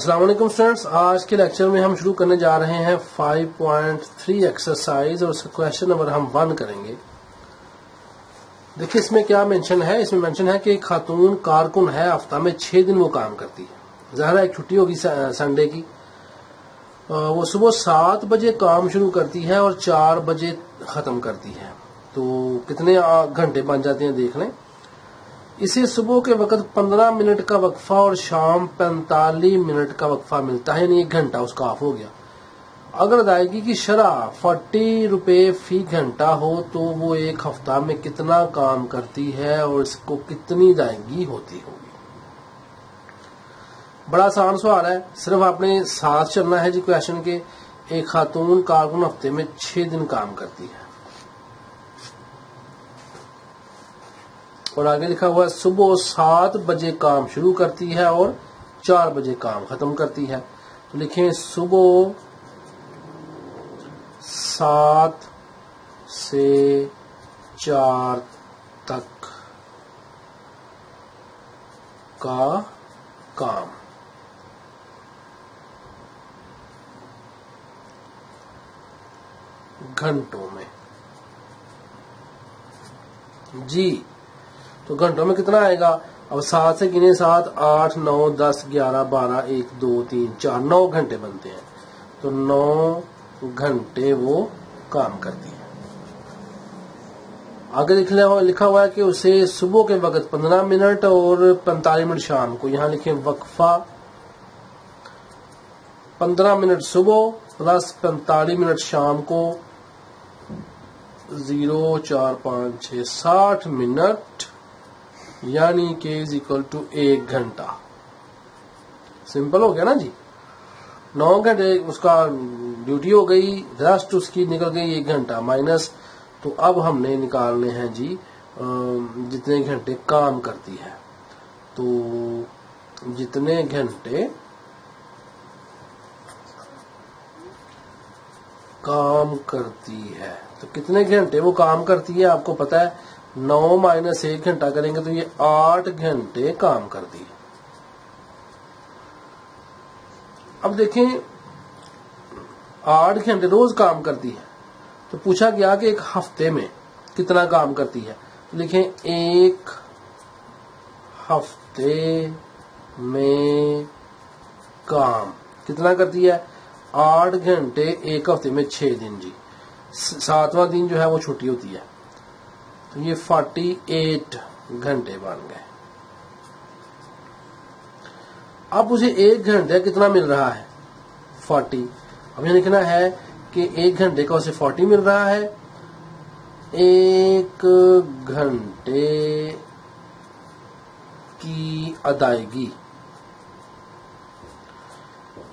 अस्सलाम वालेकुम स्टूडेंट्स, आज के लेक्चर में हम शुरू करने जा रहे हैं 5.3 एक्सरसाइज और क्वेश्चन नंबर हम 1 करेंगे। देखिए इसमें क्या मेंशन है, इसमें मेंशन है कि एक खातून कारकुन है, हफ्ता में 6 दिन वो काम करती है। ज़ाहिर है एक छुट्टी होगी संडे की। वो सुबह 7 बजे काम शुरू करती है और 4 बजे ख़त्म करती है। तो कितने घंटे बन जाते हैं देख लें। इसे सुबह के वक्त 15 मिनट का वक्फा और शाम 45 मिनट का वक्फा मिलता है, यानी 1 घंटा उसका ऑफ हो गया। अगर अदायगी की शरह 40 रुपये फी घंटा हो तो वो एक हफ्ता में कितना काम करती है और इसको कितनी अदायगी होती होगी। बड़ा आसान सवाल है, सिर्फ आपने साथ चलना है जी क्वेश्चन के। एक खातून कारकुन हफ्ते में 6 दिन काम करती है और आगे लिखा हुआ है सुबह 7 बजे काम शुरू करती है और 4 बजे काम खत्म करती है। तो लिखें सुबह 7 से 4 तक का काम। घंटों में जी, तो घंटों में कितना आएगा। अब 7 से गिने 7, 8, 9, 10, 11, 12, 1, 2, 3, 4, 9 घंटे बनते हैं। तो 9 घंटे वो काम करती है। आगे लिखा हुआ है कि उसे सुबह के वक्त 15 मिनट और 45 मिनट शाम को। यहां लिखें वक्फा 15 मिनट सुबह प्लस 45 मिनट शाम को। 0, 4, 5, 6, 60 मिनट यानी के इज इक्वल टू 1 घंटा। सिंपल हो गया ना जी। 9 घंटे उसका ड्यूटी हो गई, रेस्ट उसकी निकल गई 1 घंटा माइनस। तो अब हमने निकालने हैं जी जितने घंटे काम करती है। तो जितने घंटे काम करती है, तो कितने घंटे वो काम करती है आपको पता है। 9 माइनस 1 घंटा करेंगे तो ये 8 घंटे काम करती है। अब देखें 8 घंटे रोज काम करती है, तो पूछा गया कि एक हफ्ते में कितना काम करती है। तो लिखें एक हफ्ते में काम कितना करती है। 8 घंटे एक हफ्ते में 6 दिन जी। 7वां दिन जो है वो छुट्टी होती है। तो ये 48 घंटे बन गए। अब उसे 1 घंटे कितना मिल रहा है 40। अब ये लिखना है कि 1 घंटे का उसे 40 मिल रहा है। 1 घंटे की अदायगी,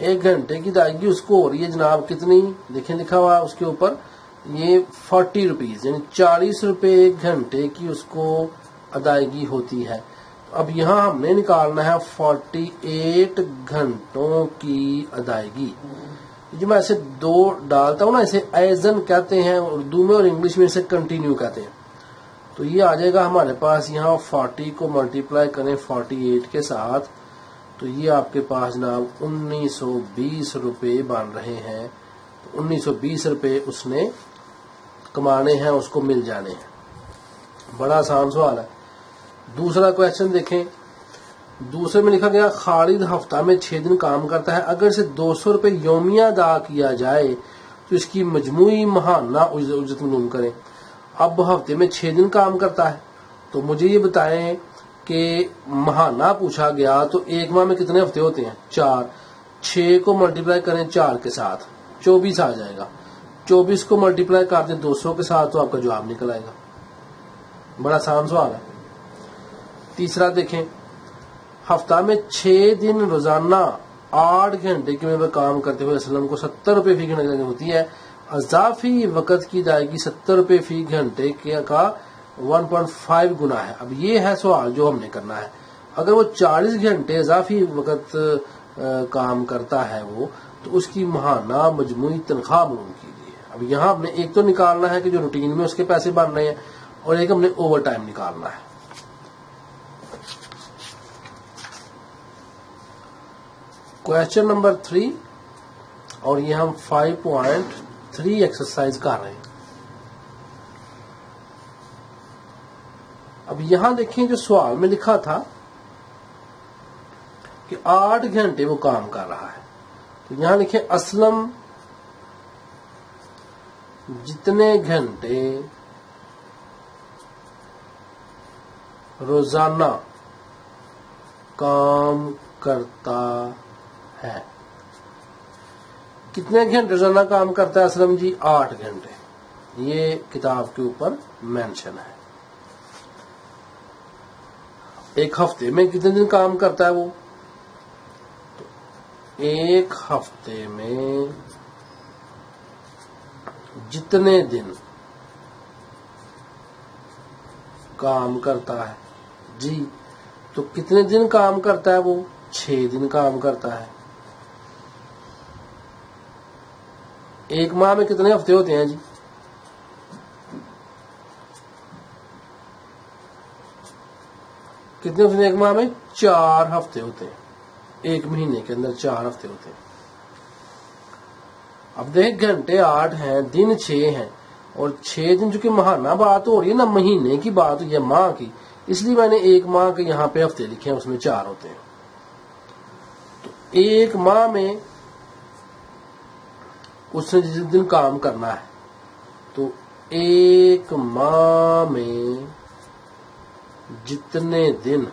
1 घंटे की अदायगी उसको हो रही है जनाब कितनी। देखें लिखा हुआ उसके ऊपर ये 40 रुपीज यानी 40 रुपए 1 घंटे की उसको अदायगी होती है। तो अब यहां हमने निकालना है 48 घंटों की अदायगी। जो मैं ऐसे 2 डालता हूं ना, इसे एजन कहते हैं उर्दू में और इंग्लिश में इसे कंटिन्यू कहते हैं। तो ये आ जाएगा हमारे पास, यहाँ 40 को मल्टीप्लाई करें 48 के साथ तो ये आपके पास जनाब 1920 रुपए बन रहे हैं। तो 1920 रुपए उसने कमाने हैं, उसको मिल जाने हैं। बड़ा आसान सवाल है। दूसरा क्वेश्चन देखें। दूसरे में लिखा गया खालिद हफ्ता में 6 दिन काम करता है। अगर इसे 200 रुपए योमिया अदा किया जाए तो इसकी मजमूई महाना उजरत मालूम करें। अब हफ्ते में 6 दिन काम करता है, तो मुझे ये बताएं कि महाना पूछा गया तो एक माह में कितने हफ्ते होते हैं 4। 6 को मल्टीप्लाई करें 4 के साथ 24 आ जाएगा। 24 को मल्टीप्लाई कर दें 200 के साथ तो आपका जवाब निकल आएगा। बड़ा आसान सवाल है। तीसरा देखें, हफ्ता में 6 दिन रोजाना 8 घंटे के में काम करते हुए असलम को 70 रुपए फी घंटे होती है। अजाफी वक़्त की अदायगी 70 रुपए फी घंटे का 1.5 गुना है। अब ये है सवाल जो हमने करना है। अगर वो 40 घंटे अजाफी वक़्त काम करता है वो, तो उसकी महाना मजमूई तनख्वाह मालूम कीजिए। अब यहाँ हमने एक तो निकालना है कि जो रूटीन में उसके पैसे बन रहे हैं और एक हमने ओवर टाइम निकालना है। क्वेश्चन नंबर 3 और ये हम 5.3 एक्सरसाइज कर रहे हैं। अब यहां देखें जो सवाल में लिखा था कि 8 घंटे वो काम कर रहा है, तो यहां लिखे असलम जितने घंटे रोजाना काम करता है। कितने घंटे रोजाना काम करता है असलम जी? 8 घंटे। ये किताब के ऊपर मेंशन है। एक हफ्ते में कितने दिन काम करता है वो? तो एक हफ्ते में जितने दिन काम करता है जी, तो कितने दिन काम करता है वो? 6 दिन काम करता है। एक माह में कितने हफ्ते होते हैं जी? कितने हफ्ते एक माह में? 4 हफ्ते होते हैं। एक महीने के अंदर 4 हफ्ते होते हैं। अब देख, घंटे 8 हैं, दिन 6 हैं, और 6 दिन चूंकि महाना बात हो रही है ना, महीने की बात हुई है, माह की, इसलिए मैंने एक माह के यहाँ पे हफ्ते लिखे हैं, उसमें 4 होते हैं। तो एक माह में उसने जिस दिन काम करना है, तो एक माह में जितने दिन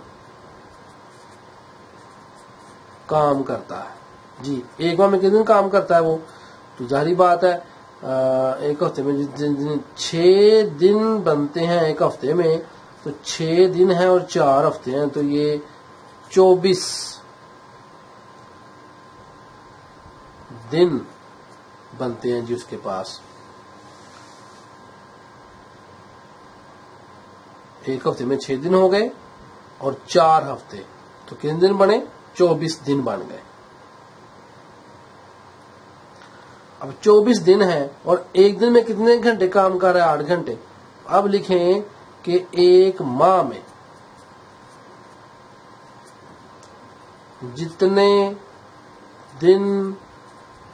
काम करता है जी, एक माह में कितने दिन काम करता है वो? तो जाहिर बात है, एक हफ्ते में जितने 6 दिन बनते हैं एक हफ्ते में, तो 6 दिन है और 4 हफ्ते हैं, तो ये 24 दिन बनते हैं जी उसके पास। एक हफ्ते में 6 दिन हो गए और 4 हफ्ते, तो कितने दिन बने? 24 दिन बन गए। अब 24 दिन है और एक दिन में कितने घंटे काम कर रहा है? 8 घंटे। अब लिखें कि एक माह में जितने दिन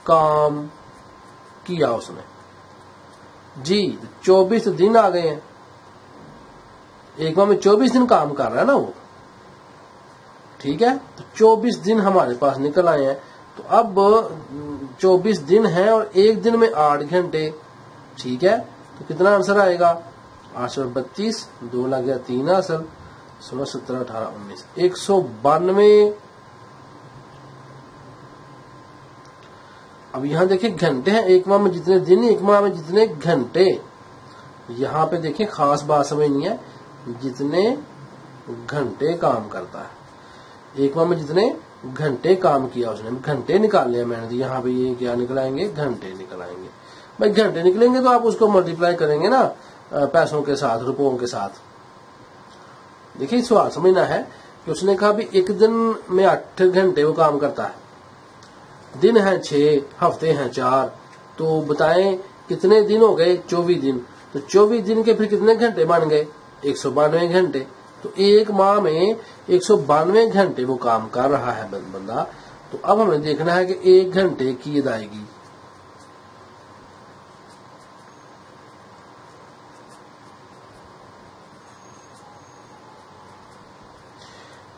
काम किया उसने जी, 24 दिन आ गए हैं। एक माह में 24 दिन काम कर रहा है ना वो, ठीक है। तो 24 दिन हमारे पास निकल आए हैं। तो अब 24 दिन है और एक दिन में 8 घंटे, ठीक है। तो कितना आंसर आएगा? 8 और 32, 2 लग गया 3 आंसर, 16, 17, 18, 19, 192। अब यहां देखिए घंटे हैं, एक माह में जितने दिन, एक माह में जितने घंटे। यहां पे देखिए खास बात समझनी है, जितने घंटे काम करता है। एक माह में जितने घंटे काम किया उसने, घंटे निकाल लिया मैंने, यहाँ पे ये क्या निकल आएंगे? घंटे निकल आएंगे। भाई घंटे निकलेंगे तो आप उसको मल्टीप्लाई करेंगे ना पैसों के साथ, रुपयों के साथ। देखिए सवाल समझना है कि उसने कहा भी एक दिन में 8 घंटे वो काम करता है, दिन है 6, हफ्ते हैं 4, तो बताएं कितने दिन हो गए? 24 दिन। तो 24 दिन के फिर कितने घंटे बन गए? 192 घंटे। तो एक माह में 192 घंटे वो काम कर रहा है बंदा। तो अब हमें देखना है कि 1 घंटे की अदायगी,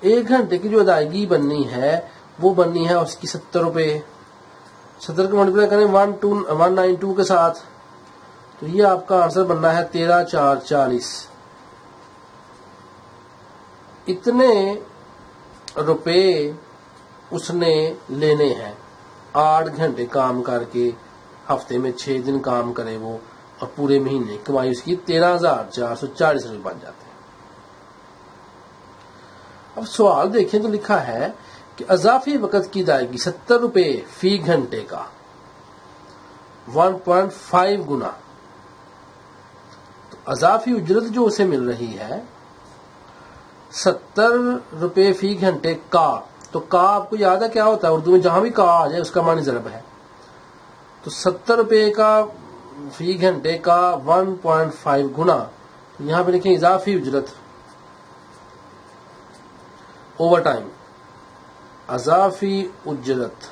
एक घंटे की जो अदायगी बननी है वो बननी है उसकी 70 रुपए। 70 को मल्टीप्लाई करें 192 के साथ, तो ये आपका आंसर बनना है 13, 4, 40। इतने रुपए उसने लेने हैं 8 घंटे काम करके। हफ्ते में 6 दिन काम करे वो, और पूरे महीने की कमाई उसकी 13,440 रुपए बन जाते हैं। अब सवाल देखें तो लिखा है कि अजाफी वक़्त की अदायगी 70 रुपए फी घंटे का 1.5 गुना। तो अजाफी उजरत जो उसे मिल रही है 70 रुपए फी घंटे का, तो का आपको याद है क्या होता है उर्दू में? जहां भी का आ जाए उसका मानी ज़रब है। तो 70 रुपए का फी घंटे का 1.5 गुना, तो यहां पे लिखें इजाफी उजरत, ओवर टाइम। اضافی اجرت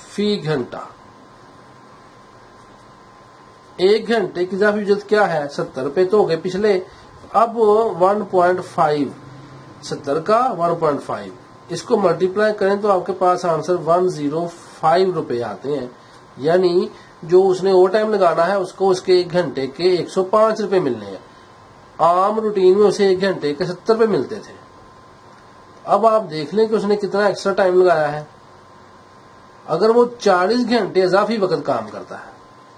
فی گھنٹہ، ایک گھنٹے کی اضافی اجرت کیا ہے؟ 70 روپے تو ہو گئے پچھلے، اب 1.5 70 کا 1.5 اس کو ملٹیپلائی کریں تو آپ کے پاس آنسر 105 روپے آتے ہیں، یعنی جو اس نے اوور ٹائم لگانا ہے اس کو اس کے ایک گھنٹے کے 105 روپے ملنے ہیں۔ عام روٹین میں اسے ایک گھنٹے کے 70 روپے ملتے تھے۔ اب آپ دیکھ لیں کہ اس نے کتنا ایکسٹرا ٹائم لگایا ہے۔ اگر وہ 40 گھنٹے اضافی وقت کام کرتا ہے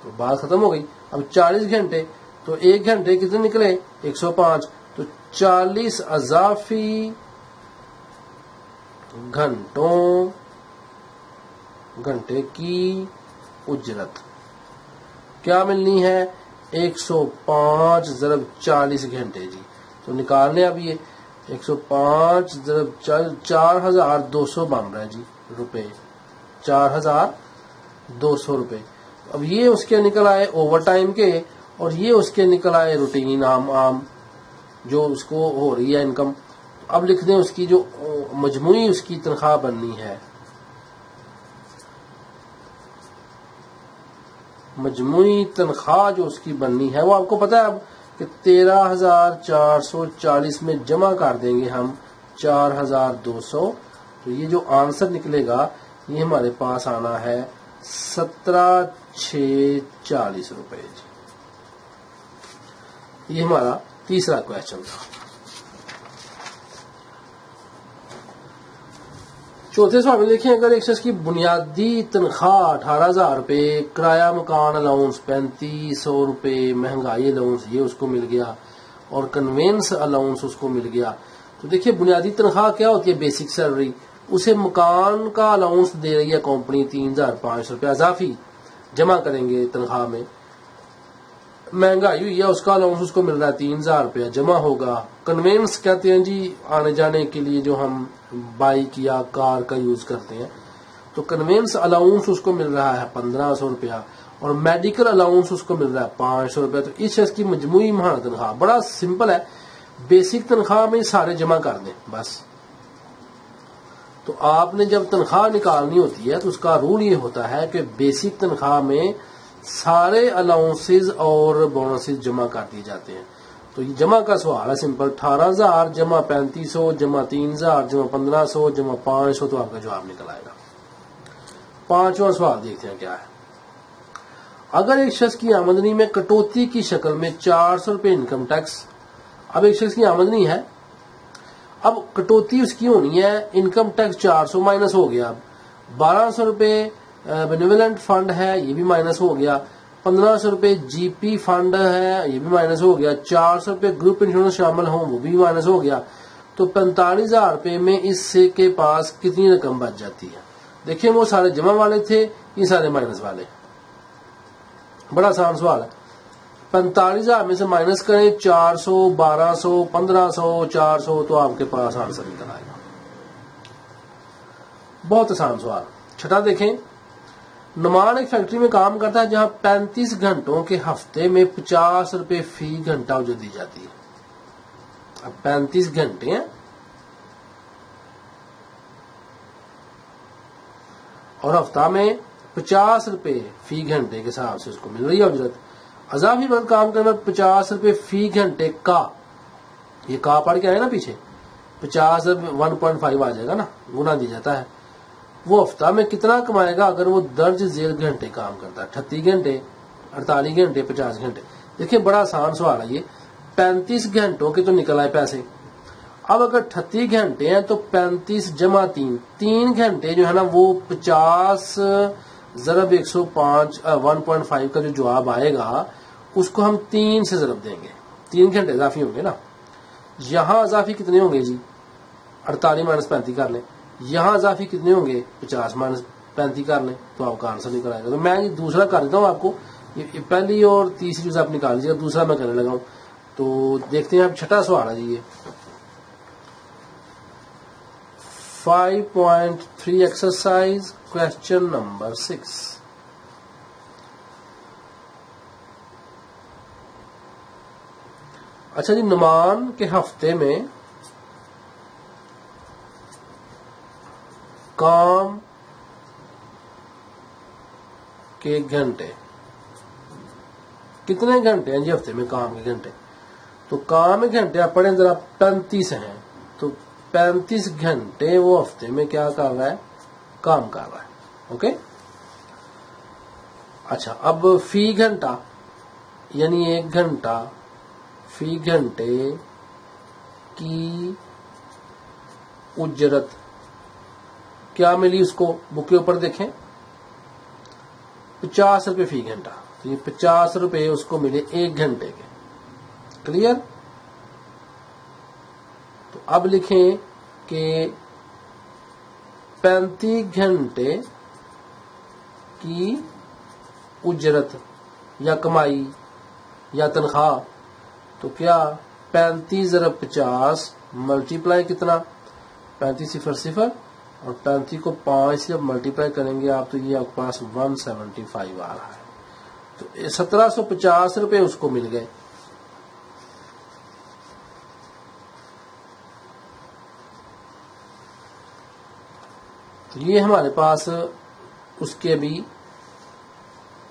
تو بات ختم ہو گئی۔ اب 40 گھنٹے تو ایک گھنٹے کتنے نکلے؟ 105، تو 40 اضافی گھنٹے کی اجرت کیا ملنی ہے؟ 105 ضرب 40 گھنٹے جی، تو نکال لیں اب یہ 105 ضرب 4200 بن رہا ہے جی روپے، 4200 روپے۔ اب یہ اس کے نکل آئے اوور ٹائم کے، اور یہ اس کے نکل آئے روٹین عام جو اس کو ہو رہی ہے انکم۔ اب لکھ دیں اس کی جو مجموعی اس کی تنخواہ بننی ہے، مجموعی تنخواہ جو اس کی بننی ہے وہ آپ کو پتا ہے اب کہ 13,440 میں جمع کر دیں گے ہم 4,200، تو یہ جو آنسر نکلے گا یہ ہمارے پاس آنا ہے 17,640 روپے جی۔ یہ ہمارا تیسرا کویشچن تھا۔ چوتھے سوال میں دیکھیں، اگر ایک شخص کی بنیادی تنخواہ 18,000 روپے، کرایہ مکان الاؤنس 3500 روپے، مہنگائی الاؤنس یہ اس کو مل گیا، اور کنوینس الاؤنس اس کو مل گیا، تو دیکھیے بنیادی تنخواہ کیا ہوتی ہے؟ بیسک سیلری، اسے مکان کا الاؤنس دے رہی ہے کمپنی 3,500 روپے اضافی جمع کریں گے تنخواہ میں، مہنگائی ہوئی ہے اس کا الاؤنس اس کو مل رہا ہے 3,000 روپیہ جمع ہوگا۔ کنوینس کہتے ہیں جی آنے جانے کے لیے جو ہم بائک یا کار کا یوز کرتے ہیں، تو کنوینس الاؤنس اس کو مل رہا ہے 1,500 روپیہ، اور میڈیکل الاؤنس اس کو مل رہا ہے 500 روپیہ۔ تو اس شخص کی مجموعی ماہانہ تنخواہ بڑا سمپل ہے، بیسک تنخواہ میں سارے جمع کر دیں بس۔ تو آپ نے جب تنخواہ نکالنی ہوتی ہے تو اس کا رول یہ ہوتا ہے کہ بیسک تنخواہ میں سارے الاؤنسز اور بونسز جمع کر دیے جاتے ہیں۔ تو یہ جمع کا سوال ہے سمپل، 18,000 جمع 3500 جمع 3,000 جمع 1,500 جمع 500، تو آپ کا جواب نکل آئے گا۔ پانچواں سوال دیکھتے ہیں کیا ہے۔ اگر ایک شخص کی آمدنی میں کٹوتی کی شکل میں 400 روپے انکم ٹیکس، اب ایک شخص کی آمدنی ہے، اب کٹوتی اس کی ہونی ہے، انکم ٹیکس 400 مائنس ہو گیا، 1,200 روپے بینیولنٹ فنڈ ہے یہ بھی مائنس ہو گیا، 1,500 روپے جی پی فنڈ ہے یہ بھی مائنس ہو گیا، 400 روپے گروپ انشورنس شامل ہوں وہ بھی مائنس ہو گیا، تو 45,000 روپے میں اس سے کے پاس کتنی رقم بچ جاتی ہے؟ دیکھیں وہ سارے جمع والے تھے، یہ سارے مائنس والے، بڑا آسان سوال ہے۔ 45,000 میں سے مائنس کریں 400 1,200 1,500 400، تو آپ کے پاس آنسر نکل آئے گا۔ بہت آسان سوال۔ چھٹا دیکھیں، نعمان ایک فیکٹری میں کام کرتا ہے جہاں 35 گھنٹوں کے ہفتے میں 50 روپے فی گھنٹہ اجرت دی جاتی ہے۔ اب 35 گھنٹے ہیں اور ہفتہ میں 50 روپے فی گھنٹے کے حساب سے اس کو مل رہی ہے اجرت۔ اضافی وقت کام کرنے میں 50 روپے فی گھنٹے کا، یہ کا پڑھ کے آئے نا پیچھے، 50 1.5 آ جائے گا نا، گنا دی جاتا ہے۔ وہ ہفتہ میں کتنا کمائے گا اگر وہ درج ذیل گھنٹے کام کرتا ہے؟ 38 گھنٹے 48 گھنٹے 50 گھنٹے۔ دیکھیں بڑا آسان سوال ہے یہ، 35 گھنٹوں کے تو نکل آئے پیسے، اب اگر 38 گھنٹے ہیں تو 35 جمع 3 گھنٹے جو ہے نا وہ 50 ضرب 105 1.5 کا جو جواب آئے گا اس کو ہم 3 سے ضرب دیں گے، 3 گھنٹے اضافی ہوں گے نا، یہاں اضافی کتنے ہوں گے جی؟ 48 مائنس 35 کر لیں، یہاں اضافی کتنے ہوں گے؟ 50 مائنس 35 کر لیں، تو آپ کا آنسر نکل آئے گا۔ تو میں یہ دوسرا کر دیتا ہوں آپ کو، یہ پہلی اور تیسری چیز آپ نکال لیجیے گا، دوسرا میں کرنے لگا ہوں۔ تو دیکھتے ہیں اب چھٹا سوال ہے جی، یہ 5.3 ایکسرسائز کویشچن نمبر 6۔ اچھا جی، نعمان کے ہفتے میں काम के घंटे, कितने घंटे हैं जी हफ्ते में काम के घंटे? तो काम के घंटे आप पढ़ें जरा, 35 हैं, तो 35 घंटे वो हफ्ते में क्या कर रहा है? काम कर रहा है। ओके, अच्छा, अब फी घंटा यानी 1 घंटा, फी घंटे की उजरत क्या मिली उसको? बुक के ऊपर देखें, 50 रुपए फी घंटा, तो ये 50 रुपए उसको मिले 1 घंटे के। क्लियर? तो अब लिखें कि 35 घंटे की उजरत या कमाई या तनख्वाह, तो क्या 35 ज़रब 50 मल्टीप्लाई कितना? 35 सिफर सिफर, और 35 को 5 से जब मल्टीप्लाई करेंगे आप, तो ये आपके पास 175 आ रहा है। तो 1750 रुपए उसको मिल गए। तो ये हमारे पास उसके भी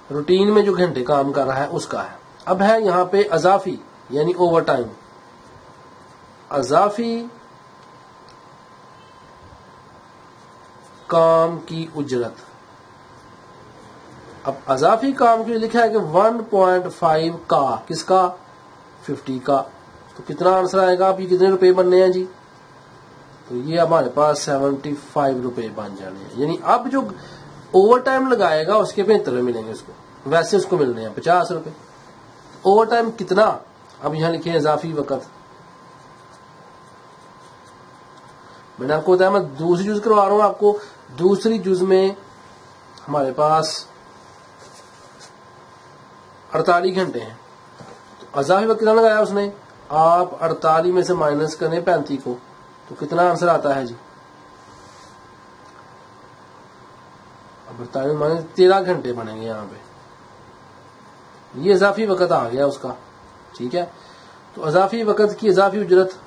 रूटीन में जो घंटे काम कर रहा है उसका है। अब है यहाँ पे अजाफी यानी ओवर टाइम। अजाफी काम की उजरत। अब अजाफी काम के लिए लिखा है कि 1.5 का, किसका? 50 का। तो कितना आंसर आएगा? आप ये कितने रुपए बनने हैं जी? तो ये हमारे पास 75 रुपए बन जाने हैं। यानी अब जो ओवर टाइम लगाएगा उसके 75 रुपए मिलेंगे उसको, वैसे उसको मिलने हैं 50 रुपए। ओवर टाइम कितना? अब यहां लिखे इजाफी वक़्त। मैंने आपको बताया, मैं दूसरी जुज करवा रहा हूं आपको। दूसरी जुज में हमारे पास 48 घंटे हैं। तो अजाफी वक़्त कितना लगाया उसने? आप 48 में से माइनस करें 35 को, तो कितना आंसर आता है जी? अब 48 माइनस 13 घंटे बनेंगे यहाँ पे। ये इजाफी वक़्त आ गया उसका। ठीक है, तो अजाफी वक़्त की इजाफी उजरत,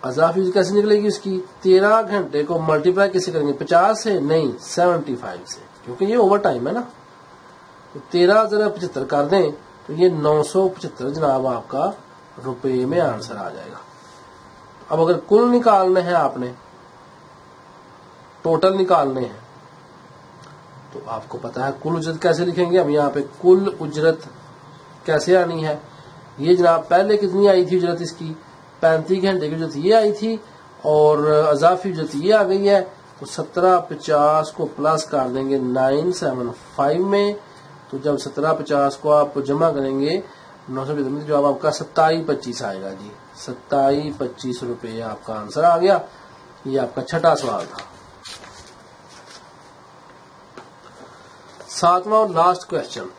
अजाफी उजरत कैसे निकलेगी उसकी? 13 घंटे को मल्टीप्लाई किससे करेंगे? 50 से? नहीं, 75 से, क्योंकि ये ओवर टाइम है ना। तो 13 ज़रा 75 कर दें तो ये 975 जनाब आपका रुपए में आंसर आ जाएगा। अब अगर कुल निकालने हैं आपने, टोटल निकालने हैं, तो आपको पता है कुल उजरत कैसे लिखेंगे। अब यहाँ पे कुल उजरत कैसे आनी है? ये जनाब पहले कितनी आई थी उजरत इसकी? 35 घंटे की उजरत ये आई थी, और अजाफी उजरत ये आ गई है। तो 1750 को प्लस कर देंगे 975 में, तो जब 1750 को आप जमा करेंगे 975 में, जवाब आपका 2725 आएगा जी। 2725 रुपये आपका आंसर आ गया। ये आपका छठा सवाल था। 7वां और लास्ट क्वेश्चन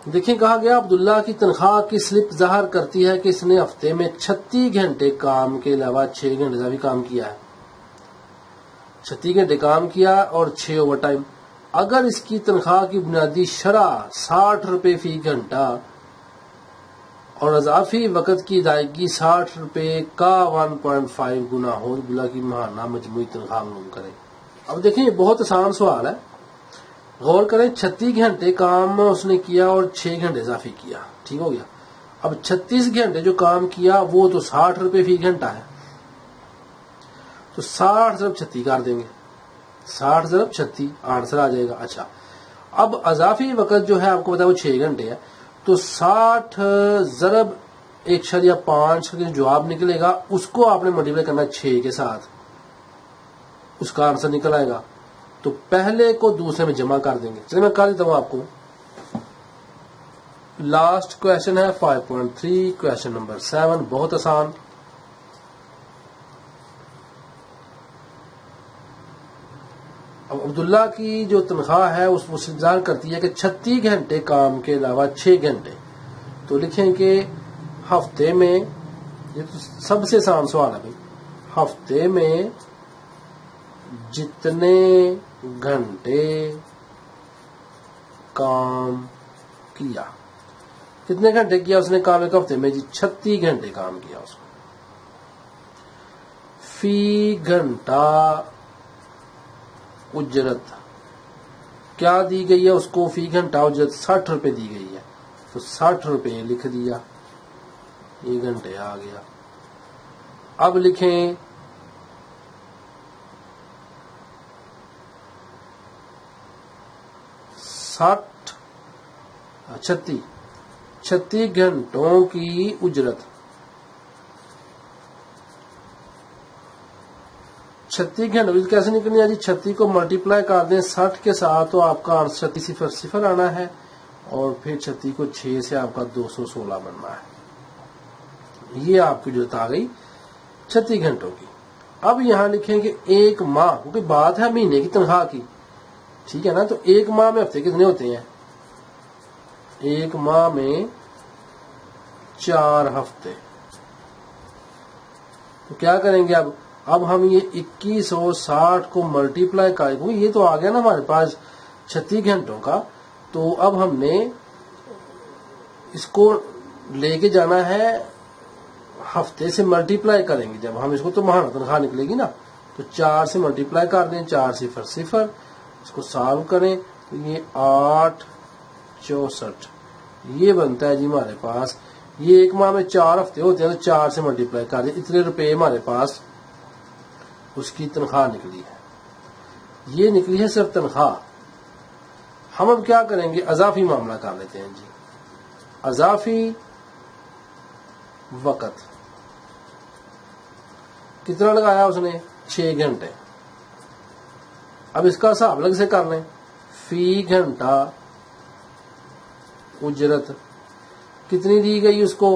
देखिए, कहा गया अब्दुल्ला की तनख्वाह की स्लिप जाहिर करती है कि इसने हफ्ते में 36 घंटे काम के अलावा 6 घंटे का भी काम किया है। 36 घंटे काम किया और 6 ओवर टाइम। अगर इसकी तनख्वाह की बुनियादी शरह 60 रुपए फी घंटा और अजाफी वक़्त की अदायगी 60 रुपए का 1.5 गुना हो, अब्दुल्ला की माहाना मजमूई तनख्वाह मालूम करें। अब देखें, ये बहुत आसान सवाल है, गौर करें। 36 घंटे काम उसने किया और 6 घंटे इजाफी किया, ठीक हो गया। अब 36 घंटे जो काम किया वो तो 60 रुपए फी घंटा है, तो 60 ज़रब 36 कर देंगे, 60 ज़रब 36 आंसर आ जाएगा। अच्छा, अब अजाफी वक़्त जो है आपको पता है वो 6 घंटे है, तो 60 ज़रब 1.5 का जवाब निकलेगा, उसको आपने मल्टीप्लाई करना 6 के साथ, उसका आंसर निकल आएगा। तो पहले को दूसरे में जमा कर देंगे। चलिए मैं कर देता हूं आपको। लास्ट क्वेश्चन है 5.3, क्वेश्चन नंबर 7, बहुत आसान। अब अब्दुल्ला की जो तनख्वाह है वो जाहिर करती है कि 36 घंटे काम के अलावा 6 घंटे। तो लिखें कि हफ्ते में, ये तो सबसे आसान सवाल है भाई, हफ्ते में जितने घंटे काम किया, کتنے گھنٹے کیا اس نے کام ایک ہفتے میں جی؟ 36 گھنٹے کام کیا اس کو. فی گھنٹہ اجرت کیا دی گئی ہے اس کو؟ فی گھنٹہ اجرت 60 روپے دی گئی ہے، تو 60 روپے لکھ دیا، یہ گھنٹے آ گیا. اب لکھیں 36 گھنٹوں کی اجرت. 36 گھنٹوں کیسے نکلنی ہے جی؟ 36 کو ملٹیپلائی کر دیں 60 کے ساتھ تو آپ کا 36 آنا ہے، اور پھر 36 کو 6 سے آپ کا 216 بننا ہے. یہ آپ کی اجرت آ گئی 36 گھنٹوں کی. اب یہاں لکھیں کہ ایک ماہ، کیونکہ بات ہے مہینے کی تنخواہ کی، ٹھیک ہے نا؟ تو ایک ماہ میں ہفتے کتنے ہوتے ہیں؟ ایک ماہ میں 4 ہفتے. تو کیا کریں گے اب ہم یہ 2160 کو ملٹیپلائی کریں گے، یہ تو آ گیا نا ہمارے پاس 36 گھنٹوں کا. تو اب ہم نے اس کو لے کے جانا ہے ہفتے سے ملٹیپلائی کریں گے. جب ہم اس کو تو ماہانہ تنخواہ نکلے گی نا، تو 4 سے ملٹیپلائی کر دیں، 4 0 0، اس کو سالو کریں تو یہ 8 64 یہ بنتا ہے جی ہمارے پاس. یہ ایک ماہ میں 4 ہفتے ہوتے ہیں، تو 4 سے ملٹیپلائی کر دیں، اتنے روپے ہمارے پاس اس کی تنخواہ نکلی ہے. یہ نکلی ہے صرف تنخواہ. ہم اب کیا کریں گے؟ اضافی معاملہ کر لیتے ہیں جی. اضافی وقت کتنا لگایا اس نے؟ 6 گھنٹے. اب اس کا حساب الگ سے کر لیں. فی گھنٹہ اجرت کتنی دی گئی اس کو؟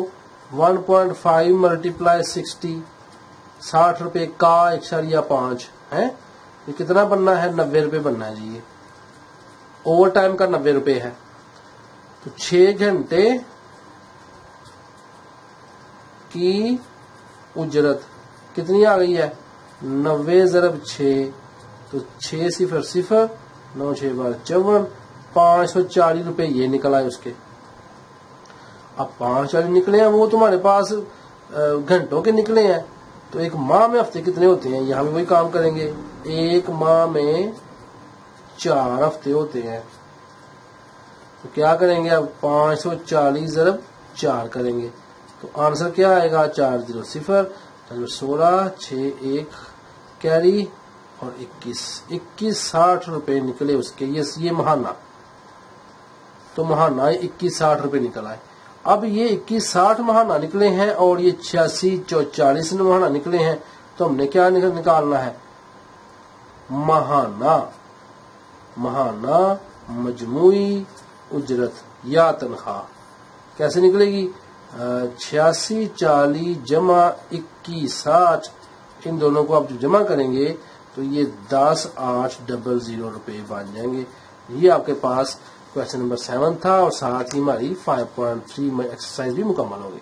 1.5 ملٹیپلائی 60، 60 روپے کا 1.5 ہے. یہ کتنا بننا ہے؟ 90 روپے بننا ہے جی. یہ اوور ٹائم کا 90 روپے ہے. تو 6 گھنٹے کی اجرت کتنی آ گئی ہے؟ 90 ضرب 6، تو 6 0 0، 9 6 12 54، 540 روپے یہ نکل آئے اس کے. اب 540 نکلے ہیں، وہ تمہارے پاس گھنٹوں کے نکلے ہیں. تو ایک ماہ میں ہفتے کتنے ہوتے ہیں؟ یہاں بھی وہی کام کریں گے. ایک ماہ میں 4 ہفتے ہوتے ہیں. تو کیا کریں گے اب؟ 540 ضرب 4 کریں گے، تو آنسر کیا آئے گا؟ 4 0 0، 16 6 1 کیری اور 2160 روپے نکلے اس کے. یہ ماہانہ، تو ماہانہ 2160 روپے نکل آئے. اب یہ 2160 ماہانہ نکلے ہیں اور یہ 86 44 ماہانہ نکلے ہیں. تو ہم نے کیا نکالنا ہے؟ ماہانہ مجموعی اجرت یا تنخواہ. کیسے نکلے گی؟ 86 40 جمع 2160، ان دونوں کو آپ جب جمع کریں گے تو یہ 10,800 روپے بن جائیں گے. یہ آپ کے پاس کویسچن نمبر 7 تھا، اور ساتھ ہی ہماری 5.3 میں ایکسرسائز بھی مکمل ہو گئی.